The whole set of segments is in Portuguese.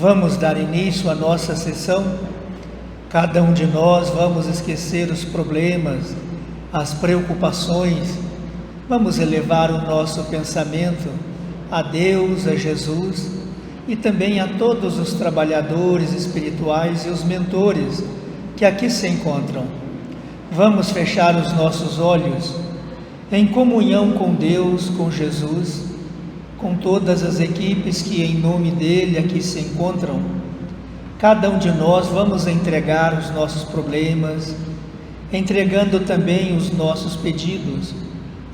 Vamos dar início à nossa sessão. Cada um de nós vamos esquecer os problemas, as preocupações. Vamos elevar o nosso pensamento a Deus, a Jesus e também a todos os trabalhadores espirituais e os mentores que aqui se encontram. Vamos fechar os nossos olhos em comunhão com Deus, com Jesus, com todas as equipes que em nome dele aqui se encontram. Cada um de nós vamos entregar os nossos problemas, entregando também os nossos pedidos,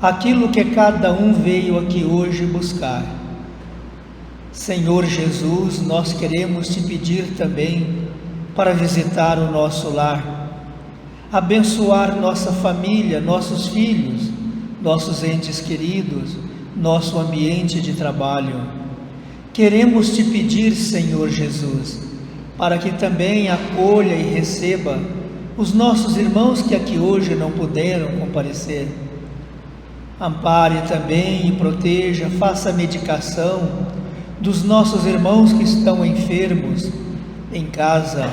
aquilo que cada um veio aqui hoje buscar. Senhor Jesus, nós queremos te pedir também para visitar o nosso lar, abençoar nossa família, nossos filhos, nossos entes queridos, nosso ambiente de trabalho. Queremos te pedir, Senhor Jesus, para que também acolha e receba os nossos irmãos que aqui hoje não puderam comparecer. Ampare também e proteja, faça a medicação dos nossos irmãos que estão enfermos, em casa,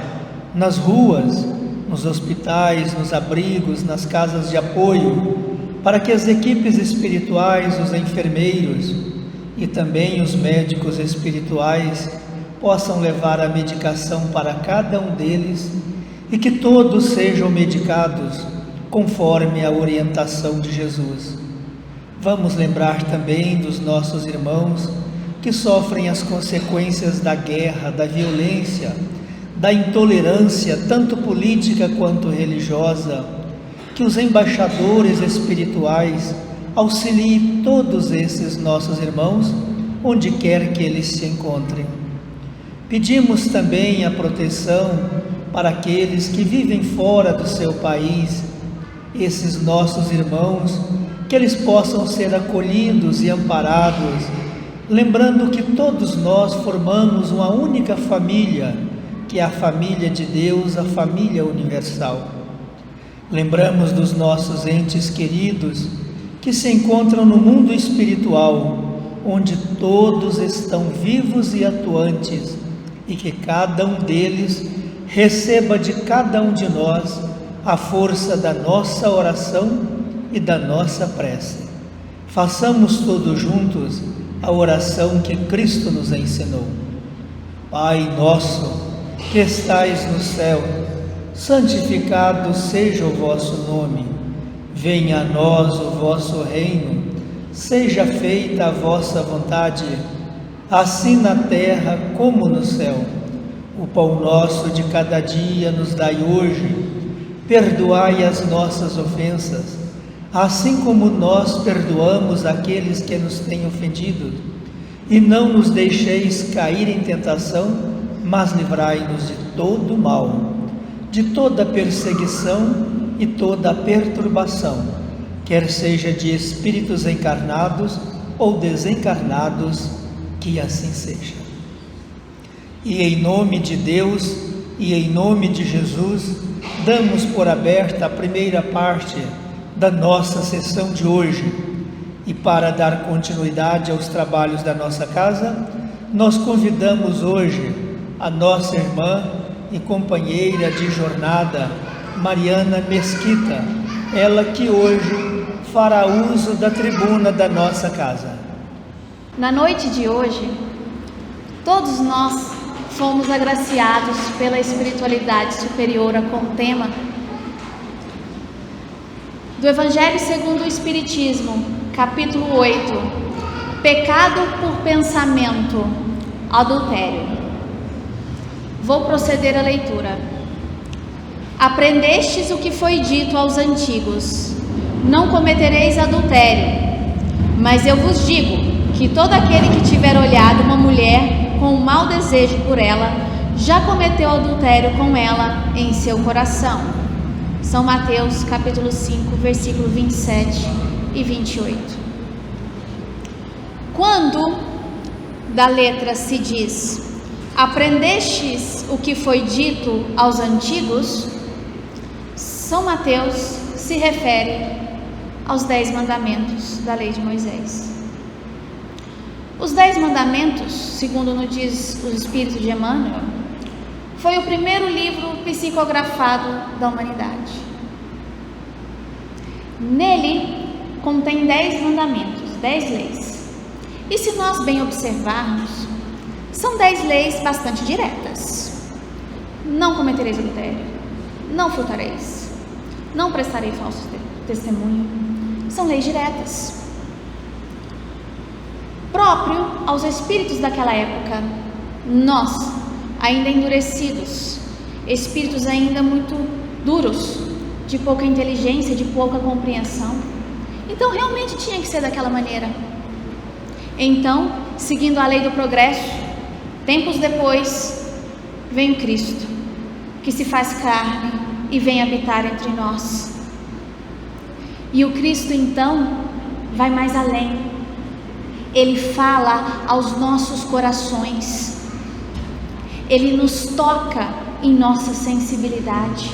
nas ruas, nos hospitais, nos abrigos, nas casas de apoio, para que as equipes espirituais, os enfermeiros e também os médicos espirituais possam levar a medicação para cada um deles e que todos sejam medicados conforme a orientação de Jesus. Vamos lembrar também dos nossos irmãos que sofrem as consequências da guerra, da violência, da intolerância, tanto política quanto religiosa. Que os embaixadores espirituais auxiliem todos esses nossos irmãos, onde quer que eles se encontrem. Pedimos também a proteção para aqueles que vivem fora do seu país, esses nossos irmãos, que eles possam ser acolhidos e amparados, lembrando que todos nós formamos uma única família, que é a família de Deus, a família universal. Lembramos dos nossos entes queridos que se encontram no mundo espiritual, onde todos estão vivos e atuantes, e que cada um deles receba de cada um de nós a força da nossa oração e da nossa prece. Façamos todos juntos a oração que Cristo nos ensinou. Pai nosso, que estais no céu, santificado seja o vosso nome. Venha a nós o vosso reino. Seja feita a vossa vontade, assim na terra como no céu. O pão nosso de cada dia nos dai hoje. Perdoai as nossas ofensas, assim como nós perdoamos aqueles que nos têm ofendido. E não nos deixeis cair em tentação, mas livrai-nos de todo o mal, de toda perseguição e toda perturbação, quer seja de espíritos encarnados ou desencarnados, que assim seja. E em nome de Deus e em nome de Jesus, damos por aberta a primeira parte da nossa sessão de hoje. E para dar continuidade aos trabalhos da nossa casa, nós convidamos hoje a nossa irmã e companheira de jornada, Mariana Mesquita, ela que hoje fará uso da tribuna da nossa casa. Na noite de hoje, todos nós fomos agraciados pela espiritualidade superior com o tema do Evangelho segundo o Espiritismo, capítulo 8, Pecado por pensamento, adultério. Vou proceder à leitura. Aprendestes o que foi dito aos antigos: não cometereis adultério. Mas eu vos digo que todo aquele que tiver olhado uma mulher com um mau desejo por ela, já cometeu adultério com ela em seu coração. São Mateus, capítulo 5, versículo 27 e 28. Quando da letra se diz: aprendestes o que foi dito aos antigos, São Mateus se refere aos 10 mandamentos da lei de Moisés. Os 10 Mandamentos, segundo nos diz o Espírito de Emmanuel, foi o primeiro livro psicografado da humanidade. Nele contém 10 mandamentos, 10 leis. E se nós bem observarmos, são 10 leis bastante diretas. Não cometereis adultério, não furtareis, não prestarei falso testemunho. São leis diretas. Próprio aos espíritos daquela época, nós, ainda endurecidos, espíritos ainda muito duros, de pouca inteligência, de pouca compreensão. Então realmente tinha que ser daquela maneira. Então, seguindo a lei do progresso, tempos depois, vem o Cristo, que se faz carne e vem habitar entre nós. E o Cristo então vai mais além. Ele fala aos nossos corações. Ele nos toca em nossa sensibilidade.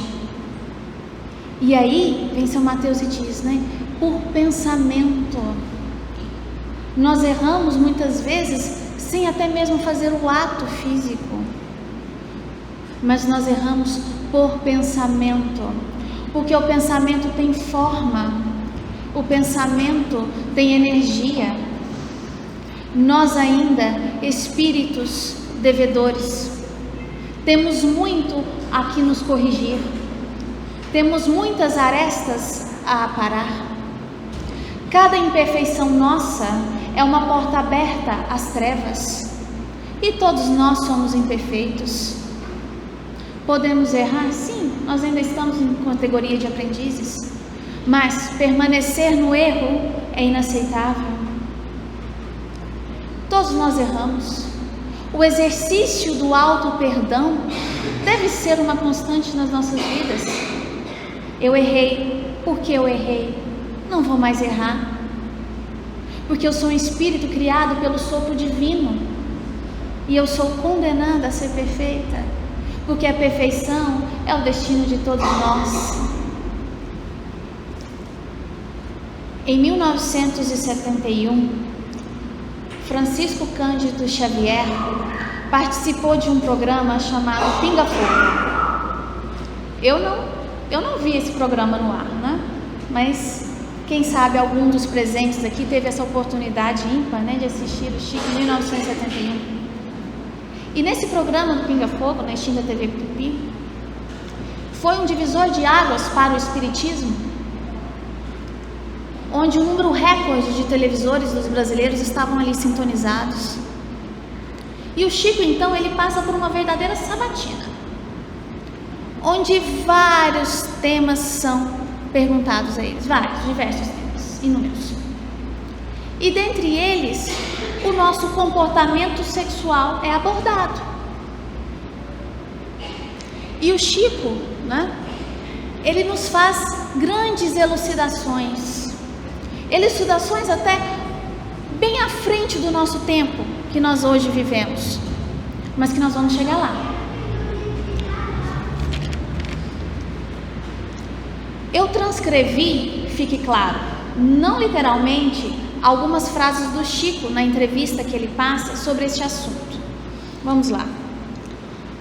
E aí vem São Mateus e diz, por pensamento. Nós erramos muitas vezes sem até mesmo fazer o ato físico. Mas nós erramos por pensamento. Porque o pensamento tem forma. O pensamento tem energia. Nós ainda, espíritos devedores, temos muito a que nos corrigir, temos muitas arestas a aparar. Cada imperfeição nossa é uma porta aberta às trevas, e todos nós somos imperfeitos. Podemos errar? Sim, nós ainda estamos em categoria de aprendizes, mas permanecer no erro é inaceitável. Todos nós erramos. O exercício do auto-perdão deve ser uma constante nas nossas vidas. Eu errei, porque eu errei, não vou mais errar. Porque eu sou um espírito criado pelo sopro divino e eu sou condenada a ser perfeita, porque a perfeição é o destino de todos nós. Em 1971, Francisco Cândido Xavier participou de um programa chamado Pinga Fogo. Eu não vi esse programa no ar, Mas quem sabe algum dos presentes aqui teve essa oportunidade ímpar, de assistir o Chico em 1971. E nesse programa do Pinga Fogo, na extinta TV Tupi, foi um divisor de águas para o espiritismo, onde um número recorde de televisores dos brasileiros estavam ali sintonizados. E o Chico, então, ele passa por uma verdadeira sabatina, onde vários temas são perguntados a eles, diversos temas, inúmeros. E dentre eles, o nosso comportamento sexual é abordado. E o Chico, ele nos faz grandes elucidações. Elucidações até bem à frente do nosso tempo que nós hoje vivemos, mas que nós vamos chegar lá. Eu transcrevi, fique claro, não literalmente, algumas frases do Chico na entrevista que ele passa sobre este assunto. Vamos lá.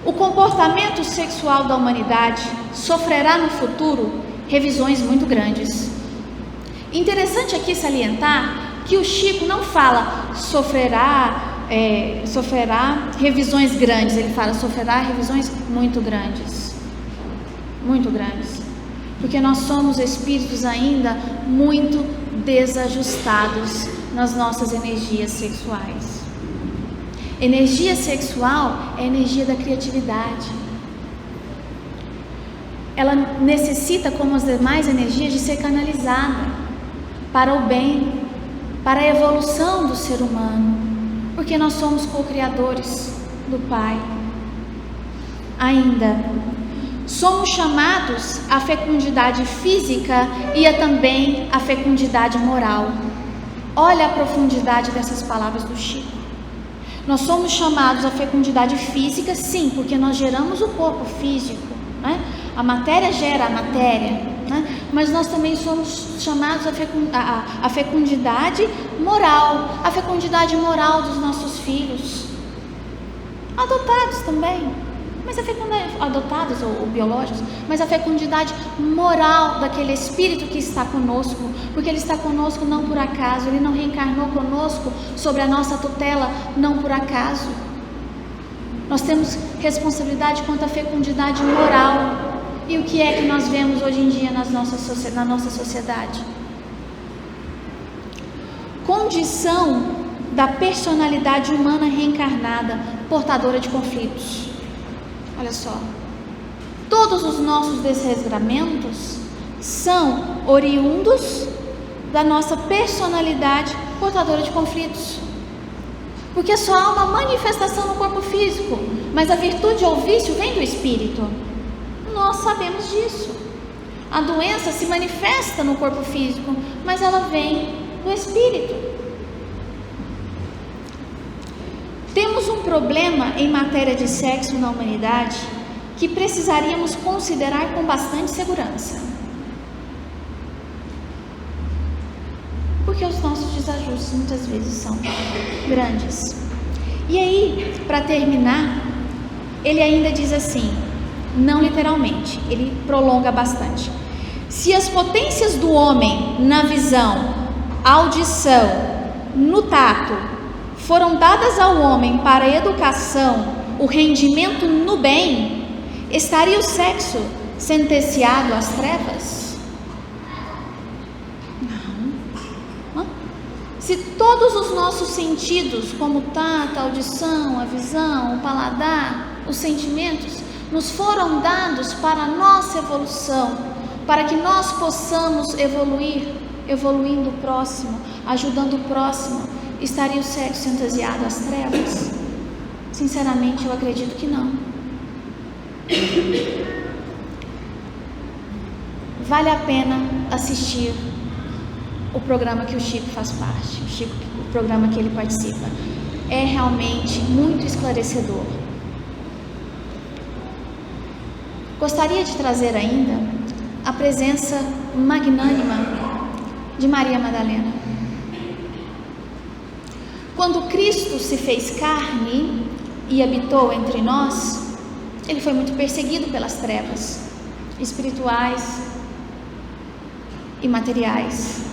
O comportamento sexual da humanidade sofrerá no futuro revisões muito grandes. Interessante aqui salientar que o Chico não fala sofrerá revisões grandes, ele fala sofrerá revisões muito grandes, porque nós somos espíritos ainda muito desajustados nas nossas energias sexuais. Energia sexual é a energia da criatividade. Ela necessita, como as demais energias, de ser canalizada para o bem, para a evolução do ser humano, porque nós somos co-criadores do Pai. Ainda, somos chamados à fecundidade física e também à fecundidade moral. Olha a profundidade dessas palavras do Chico. Nós somos chamados à fecundidade física, sim, porque nós geramos o corpo físico, A matéria gera a matéria, né? Mas nós também somos chamados à fecundidade moral, a fecundidade moral dos nossos filhos, adotados também, mas adotados ou biológicos, mas a fecundidade moral daquele espírito que está conosco, porque ele está conosco não por acaso, ele não reencarnou conosco sobre a nossa tutela não por acaso. Nós temos responsabilidade quanto à fecundidade moral. E o que é que nós vemos hoje em dia na nossa sociedade? Condição da personalidade humana reencarnada, portadora de conflitos. Olha só, todos os nossos desregramentos são oriundos da nossa personalidade portadora de conflitos. Porque só há uma manifestação no corpo físico, mas a virtude ou o vício vem do espírito. Nós sabemos disso. A doença se manifesta no corpo físico, mas ela vem do espírito. Temos um problema em matéria de sexo na humanidade que precisaríamos considerar com bastante segurança. Porque os nossos desajustes muitas vezes são grandes. E aí, para terminar, ele ainda diz assim, não literalmente, ele prolonga bastante. Se as potências do homem na visão, audição, no tato, foram dadas ao homem para a educação, o rendimento no bem, estaria o sexo sentenciado às trevas? Não. Se todos os nossos sentidos, como o tato, a audição, a visão, o paladar, os sentimentos, nos foram dados para a nossa evolução, para que nós possamos evoluir, evoluindo o próximo, ajudando o próximo, estaria o sexo sentenciado às trevas? Sinceramente, eu acredito que não. Vale a pena assistir o programa que o Chico faz parte, o programa que ele participa. É realmente muito esclarecedor. Gostaria de trazer ainda a presença magnânima de Maria Madalena. Quando Cristo se fez carne e habitou entre nós, ele foi muito perseguido pelas trevas espirituais e materiais.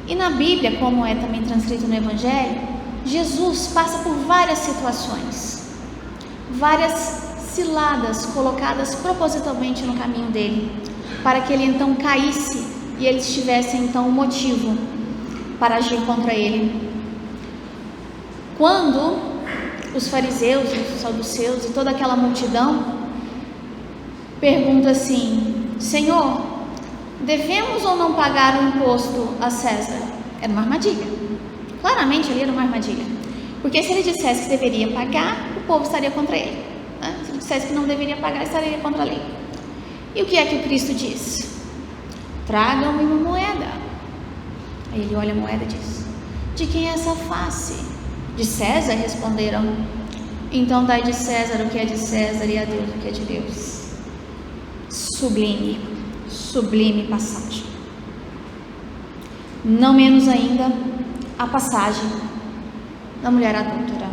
E na Bíblia, como é também transcrito no Evangelho, Jesus passa por várias situações, várias ciladas colocadas propositalmente no caminho dele, para que ele então caísse e eles tivessem então um motivo para agir contra ele. Quando os fariseus, os saduceus e toda aquela multidão pergunta assim: Senhor, devemos ou não pagar o imposto a César? Era uma armadilha, claramente ali era uma armadilha, porque se ele dissesse que deveria pagar, o povo estaria contra ele, né? Se ele dissesse que não deveria pagar, estaria contra a lei. E o que é que o Cristo diz? Tragam-me uma moeda. Aí ele olha a moeda e diz: de quem é essa face? De César, responderam. Então dai de César o que é de César e a Deus o que é de Deus. Sublime, sublime passagem. Não menos ainda a passagem da mulher adúltera.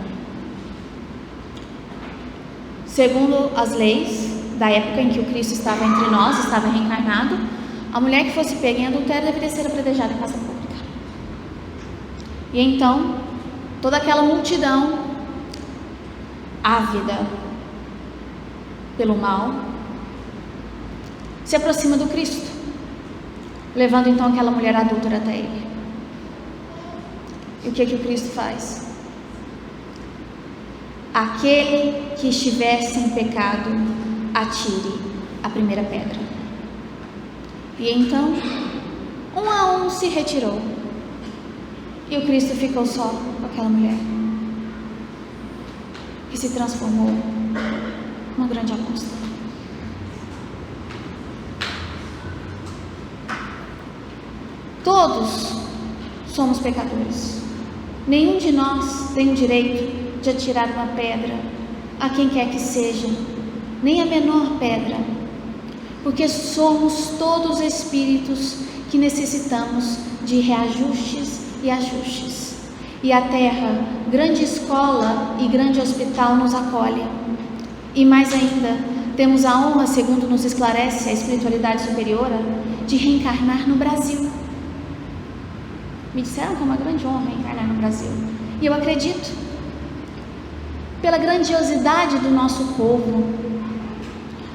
Segundo as leis da época em que o Cristo estava entre nós, estava reencarnado, a mulher que fosse pega em adultério deveria ser apedrejada em praça pública. E então, toda aquela multidão ávida pelo mal se aproxima do Cristo, levando então aquela mulher adúltera até ele. E o que o Cristo faz? Aquele que estiver sem pecado, atire a primeira pedra. E então, um a um se retirou. E o Cristo ficou só com aquela mulher, que se transformou numa grande apóstola. Todos somos pecadores. Nenhum de nós tem o direito de atirar uma pedra a quem quer que seja, nem a menor pedra. porque somos todos espíritos que necessitamos de reajustes e ajustes. E a Terra, grande escola e grande hospital, nos acolhe. E mais ainda, temos a honra, segundo nos esclarece a espiritualidade superiora, de reencarnar no Brasil. Me disseram que é uma grande honra reencarnar no Brasil. E eu acredito, pela grandiosidade do nosso povo.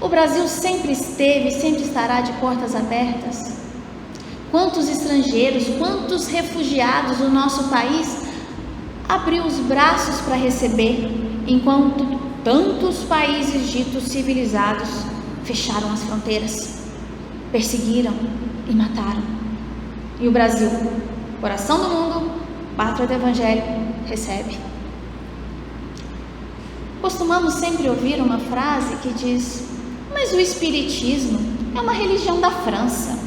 O Brasil sempre esteve e sempre estará de portas abertas. Quantos estrangeiros, quantos refugiados o nosso país abriu os braços para receber, enquanto tantos países ditos civilizados fecharam as fronteiras, perseguiram e mataram. E o Brasil, coração do mundo, pátria do Evangelho, recebe. Costumamos sempre ouvir uma frase que diz: mas o Espiritismo é uma religião da França.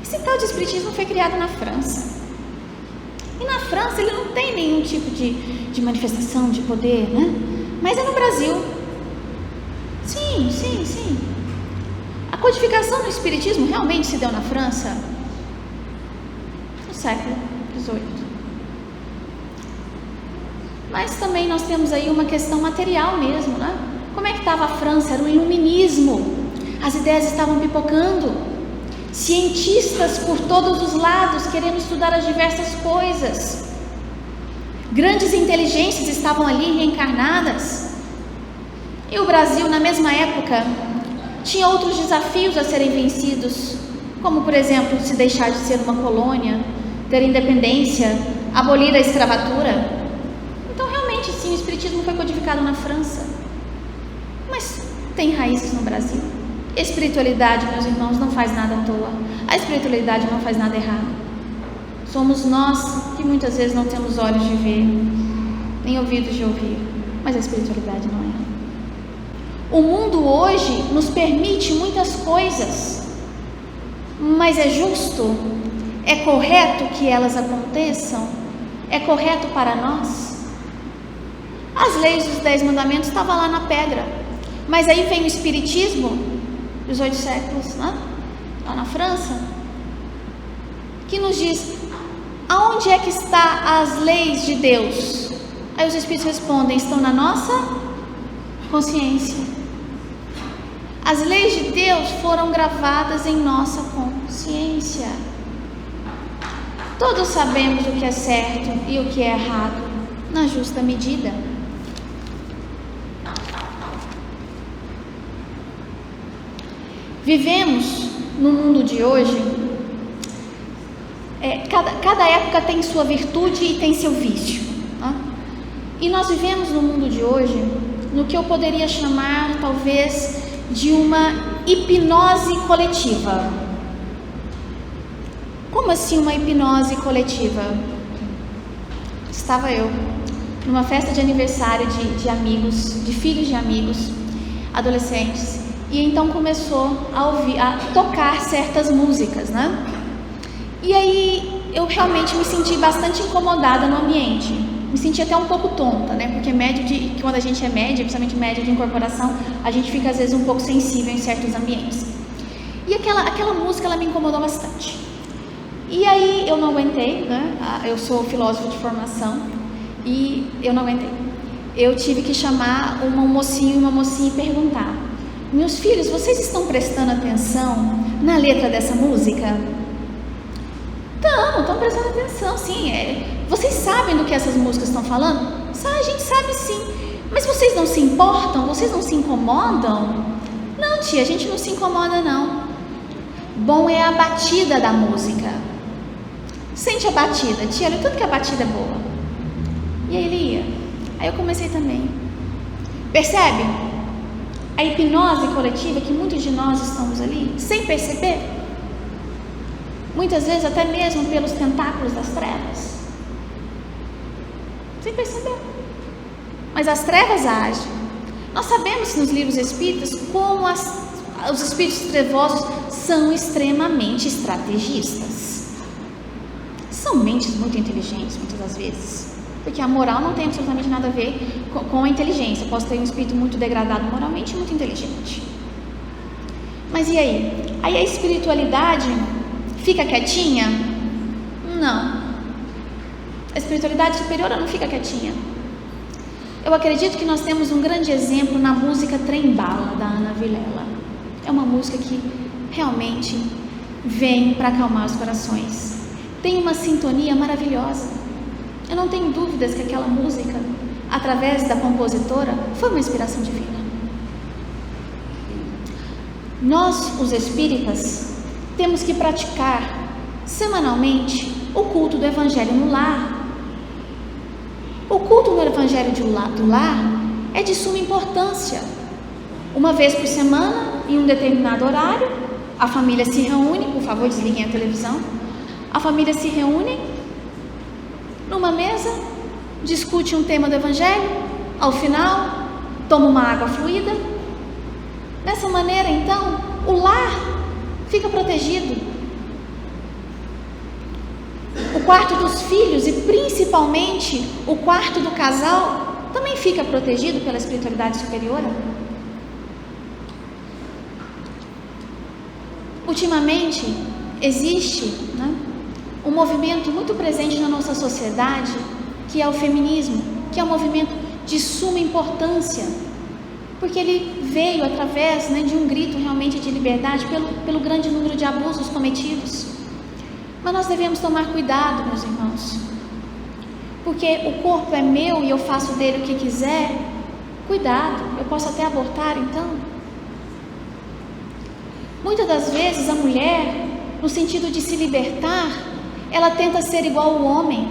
Esse tal de Espiritismo foi criado na França. E na França ele não tem nenhum tipo de manifestação de poder, né? Mas é no Brasil. Sim. A codificação do Espiritismo realmente se deu na França no século XVIII. Mas também nós temos aí uma questão material mesmo, né? Como é que estava a França? Era o iluminismo. As ideias estavam pipocando. Cientistas por todos os lados querendo estudar as diversas coisas. Grandes inteligências estavam ali reencarnadas. E o Brasil, na mesma época, tinha outros desafios a serem vencidos, como, por exemplo, se deixar de ser uma colônia, ter independência, abolir a escravatura. Então, realmente, sim, o Espiritismo foi codificado na França, mas tem raízes no Brasil. Espiritualidade, meus irmãos, não faz nada à toa. A espiritualidade não faz nada errado. Somos nós que muitas vezes não temos olhos de ver, nem ouvidos de ouvir, mas a espiritualidade não é. O mundo hoje nos permite muitas coisas, mas é justo? É correto que elas aconteçam? É correto para nós? As leis dos 10 mandamentos estavam lá na pedra, mas aí vem o Espiritismo, 18 séculos, né? Lá na França, que nos diz: aonde é que está as leis de Deus? Aí os Espíritos respondem: estão na nossa consciência. As leis de Deus foram gravadas em nossa consciência. Todos sabemos o que é certo e o que é errado, na justa medida. Vivemos no mundo de hoje, cada época tem sua virtude e tem seu vício, né? E nós vivemos no mundo de hoje no que eu poderia chamar talvez de uma hipnose coletiva. Como assim uma hipnose coletiva? Estava eu numa festa de aniversário de amigos, de filhos de amigos, adolescentes. E então começou a tocar certas músicas, né? E aí eu realmente me senti bastante incomodada no ambiente. Me senti até um pouco tonta, né? Porque quando a gente é média, principalmente média de incorporação, a gente fica às vezes um pouco sensível em certos ambientes. E aquela música, ela me incomodou bastante. E aí eu não aguentei, né? Eu sou filósofo de formação e eu não aguentei. Eu tive que chamar um mocinho e uma mocinha e perguntar: meus filhos, vocês estão prestando atenção na letra dessa música? Estão prestando atenção, sim. Vocês sabem do que essas músicas estão falando? A gente sabe sim. Mas vocês não se importam? Vocês não se incomodam? Não, tia, a gente não se incomoda, não. Bom é a batida da música. Sente a batida, tia, olha tudo que a batida é boa. E aí ele ia. Aí eu comecei também. Percebe? A hipnose coletiva que muitos de nós estamos ali, sem perceber, muitas vezes até mesmo pelos tentáculos das trevas, sem perceber. Mas as trevas agem. Nós sabemos nos livros espíritas como os espíritos trevosos são extremamente estrategistas. São mentes muito inteligentes muitas das vezes. Porque a moral não tem absolutamente nada a ver com a inteligência. Posso ter um espírito muito degradado moralmente e muito inteligente. Mas e aí? Aí a espiritualidade fica quietinha? Não. A espiritualidade superior não fica quietinha. Eu acredito que nós temos um grande exemplo na música Trem Bala, da Ana Vilela. É uma música que realmente vem para acalmar os corações. Tem uma sintonia maravilhosa. Eu não tenho dúvidas que aquela música, através da compositora, foi uma inspiração divina. Nós, os espíritas, temos que praticar semanalmente o culto do Evangelho no lar. O culto no Evangelho do lar é de suma importância. Uma vez por semana, em um determinado horário, a família se reúne. Por favor, desliguem a televisão. A família se reúne numa mesa, discute um tema do Evangelho, ao final, toma uma água fluida. Dessa maneira, então, o lar fica protegido. O quarto dos filhos e principalmente o quarto do casal também fica protegido pela espiritualidade superior. Ultimamente existe, um movimento muito presente na nossa sociedade, que é o feminismo, que é um movimento de suma importância, porque ele veio através de um grito realmente de liberdade pelo grande número de abusos cometidos. Mas nós devemos tomar cuidado, meus irmãos, porque o corpo é meu e eu faço dele o que quiser. Cuidado, eu posso até abortar então. Muitas das vezes a mulher, no sentido de se libertar, ela tenta ser igual ao homem,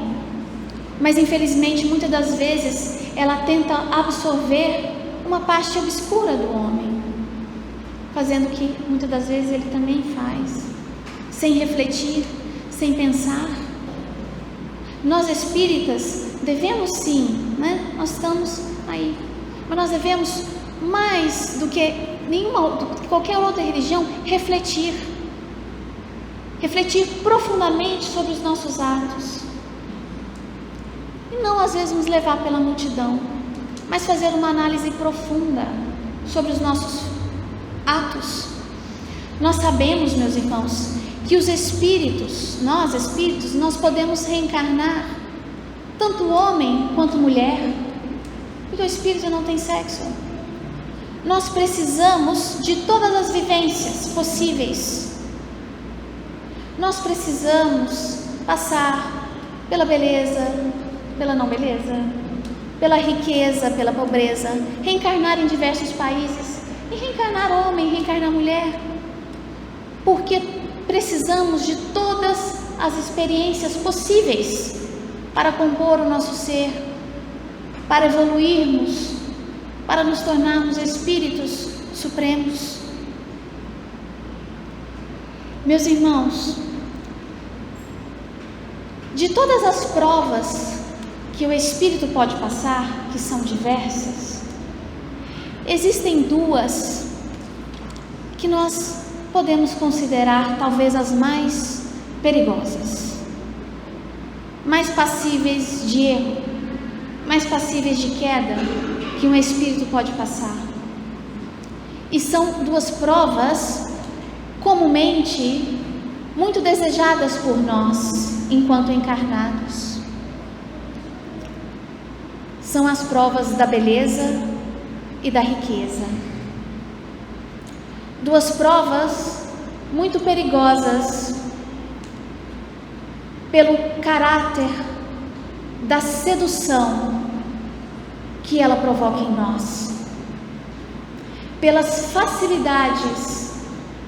mas infelizmente muitas das vezes ela tenta absorver uma parte obscura do homem, fazendo o que muitas das vezes ele também faz, sem refletir, sem pensar. Nós espíritas devemos sim, nós estamos aí, mas nós devemos mais do que qualquer outra religião refletir profundamente sobre os nossos atos, e não às vezes nos levar pela multidão, mas fazer uma análise profunda sobre os nossos atos. Nós sabemos, meus irmãos, que os espíritos, nós podemos reencarnar, tanto homem quanto mulher, porque o espírito não tem sexo. Nós precisamos de todas as vivências possíveis. Nós precisamos passar pela beleza, pela não beleza, pela riqueza, pela pobreza, reencarnar em diversos países, e reencarnar homem, reencarnar mulher, porque precisamos de todas as experiências possíveis para compor o nosso ser, para evoluirmos, para nos tornarmos espíritos supremos. Meus irmãos, de todas as provas que o espírito pode passar, que são diversas, existem duas que nós podemos considerar talvez as mais perigosas, mais passíveis de erro, mais passíveis de queda que um espírito pode passar. E são duas provas comumente muito desejadas por nós enquanto encarnados. São as provas da beleza e da riqueza. Duas provas muito perigosas pelo caráter da sedução que ela provoca em nós, pelas facilidades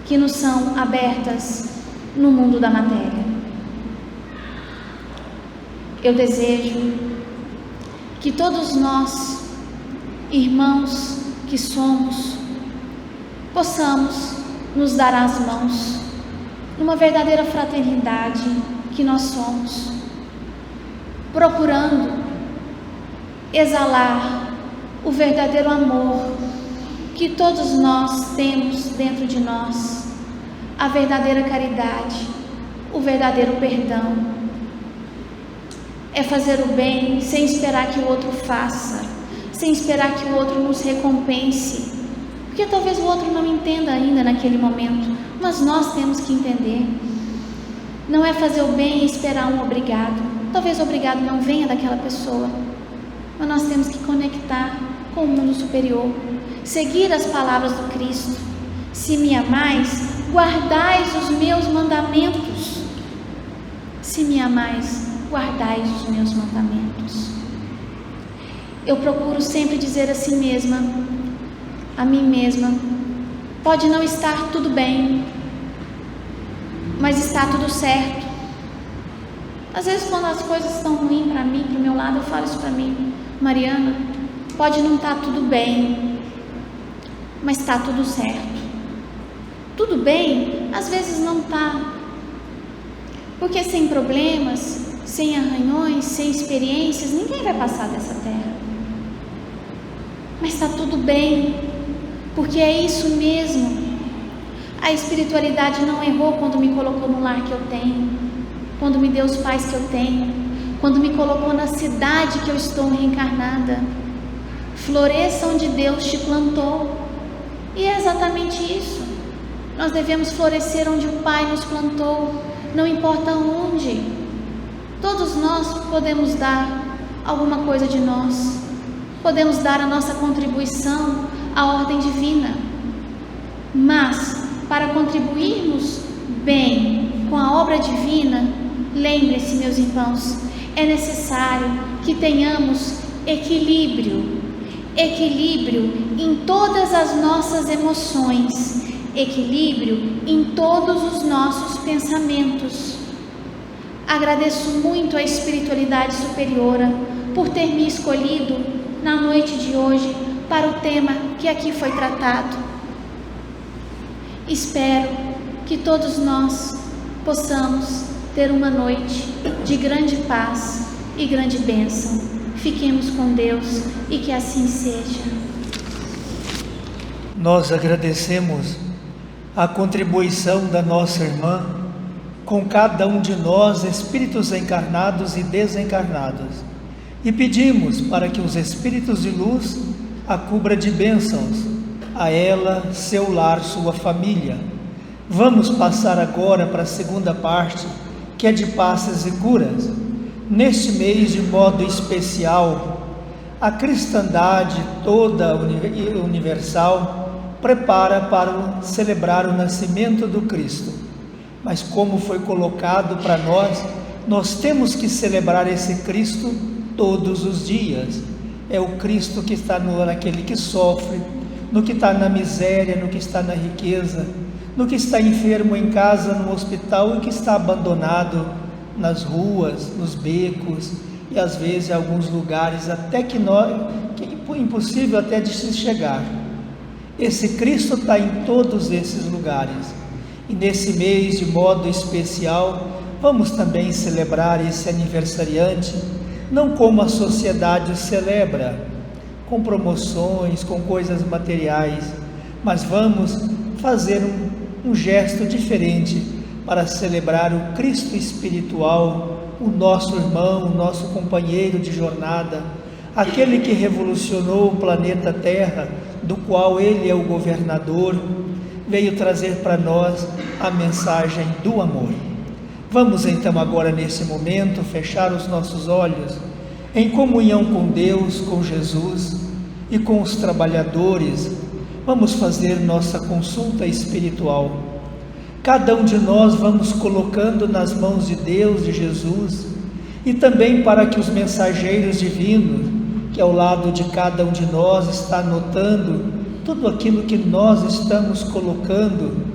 que nos são abertas no mundo da matéria. Eu desejo que todos nós, irmãos que somos, possamos nos dar as mãos numa verdadeira fraternidade que nós somos, procurando exalar o verdadeiro amor que todos nós temos dentro de nós, a verdadeira caridade, o verdadeiro perdão. É fazer o bem sem esperar que o outro faça, sem esperar que o outro nos recompense, porque talvez o outro não entenda ainda naquele momento, mas nós temos que entender. Não é fazer o bem e esperar um obrigado. Talvez o obrigado não venha daquela pessoa, mas nós temos que conectar com o mundo superior, seguir as palavras do Cristo. Se me amais, guardais os meus mandamentos. Se me amais, guardais os meus mandamentos. Eu procuro sempre dizer a si mesma, a mim mesma, pode não estar tudo bem, mas está tudo certo. Às vezes quando as coisas estão ruins para mim, para o meu lado, eu falo isso para mim: Mariana, pode não estar tudo bem, mas está tudo certo. Tudo bem, às vezes não está, porque sem problemas, sem arranhões, sem experiências, ninguém vai passar dessa terra. Mas está tudo bem, porque é isso mesmo. A espiritualidade não errou quando me colocou no lar que eu tenho, quando me deu os pais que eu tenho, quando me colocou na cidade que eu estou reencarnada. Floresça onde Deus te plantou, e é exatamente isso. Nós devemos florescer onde o Pai nos plantou, não importa onde. Todos nós podemos dar alguma coisa de nós, podemos dar a nossa contribuição à ordem divina, mas para contribuirmos bem com a obra divina, lembre-se, meus irmãos, é necessário que tenhamos equilíbrio em todas as nossas emoções, equilíbrio em todos os nossos pensamentos. Agradeço muito à espiritualidade superiora por ter me escolhido na noite de hoje para o tema que aqui foi tratado. Espero que todos nós possamos ter uma noite de grande paz e grande bênção. Fiquemos com Deus e que assim seja. Nós agradecemos a contribuição da nossa irmã com cada um de nós, espíritos encarnados e desencarnados, e pedimos para que os espíritos de luz a cubra de bênçãos, a ela, seu lar, sua família. Vamos passar agora para a segunda parte, que é de passes e curas. Neste mês, de modo especial, a cristandade toda universal prepara para celebrar o nascimento do Cristo. Mas como foi colocado para nós temos que celebrar esse Cristo todos os dias. É o Cristo que está naquele que sofre, no que está na miséria, no que está na riqueza, no que está enfermo em casa, no hospital, e que está abandonado nas ruas, nos becos, e às vezes em alguns lugares até que é impossível até de se chegar. Esse Cristo está em todos esses lugares, e nesse mês, de modo especial, vamos também celebrar esse aniversariante, não como a sociedade celebra, com promoções, com coisas materiais, mas vamos fazer um gesto diferente para celebrar o Cristo espiritual, o nosso irmão, o nosso companheiro de jornada, aquele que revolucionou o planeta Terra, do qual ele é o governador, veio trazer para nós a mensagem do amor. Vamos então agora, nesse momento, fechar os nossos olhos em comunhão com Deus, com Jesus e com os trabalhadores. Vamos fazer nossa consulta espiritual. Cada um de nós vamos colocando nas mãos de Deus, de Jesus, e também para que os mensageiros divinos, que ao lado de cada um de nós está anotando tudo aquilo que nós estamos colocando,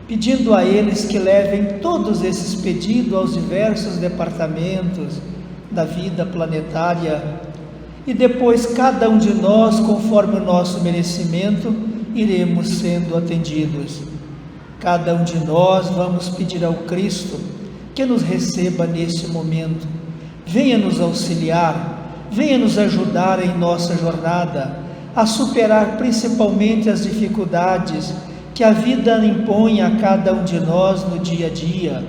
pedindo a eles que levem todos esses pedidos aos diversos departamentos da vida planetária, e depois cada um de nós, conforme o nosso merecimento, iremos sendo atendidos. Cada um de nós vamos pedir ao Cristo que nos receba neste momento, venha nos auxiliar, venha nos ajudar em nossa jornada, a superar principalmente as dificuldades que a vida impõe a cada um de nós no dia a dia.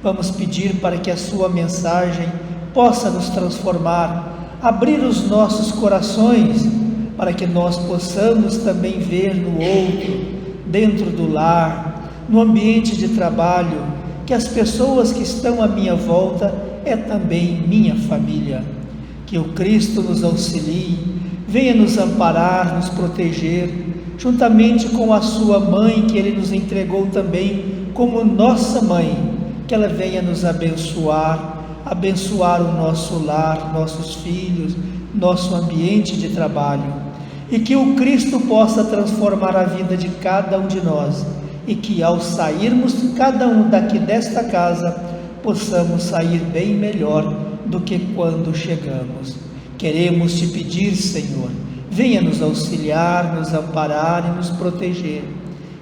Vamos pedir para que a sua mensagem possa nos transformar, abrir os nossos corações para que nós possamos também ver no outro, dentro do lar, no ambiente de trabalho, que as pessoas que estão à minha volta é também minha família. Que o Cristo nos auxilie, venha nos amparar, nos proteger, juntamente com a sua mãe, que Ele nos entregou também como nossa mãe, que ela venha nos abençoar, abençoar o nosso lar, nossos filhos, nosso ambiente de trabalho, e que o Cristo possa transformar a vida de cada um de nós, e que ao sairmos cada um daqui desta casa, possamos sair bem melhor do que quando chegamos. Queremos te pedir, Senhor, venha nos auxiliar, nos amparar e nos proteger,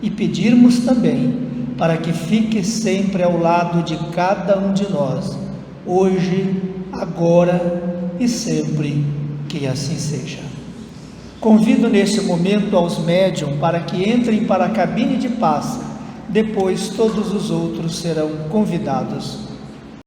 e pedirmos também para que fique sempre ao lado de cada um de nós, hoje, agora e sempre, que assim seja. Convido neste momento aos médiuns para que entrem para a cabine de passe, depois todos os outros serão convidados.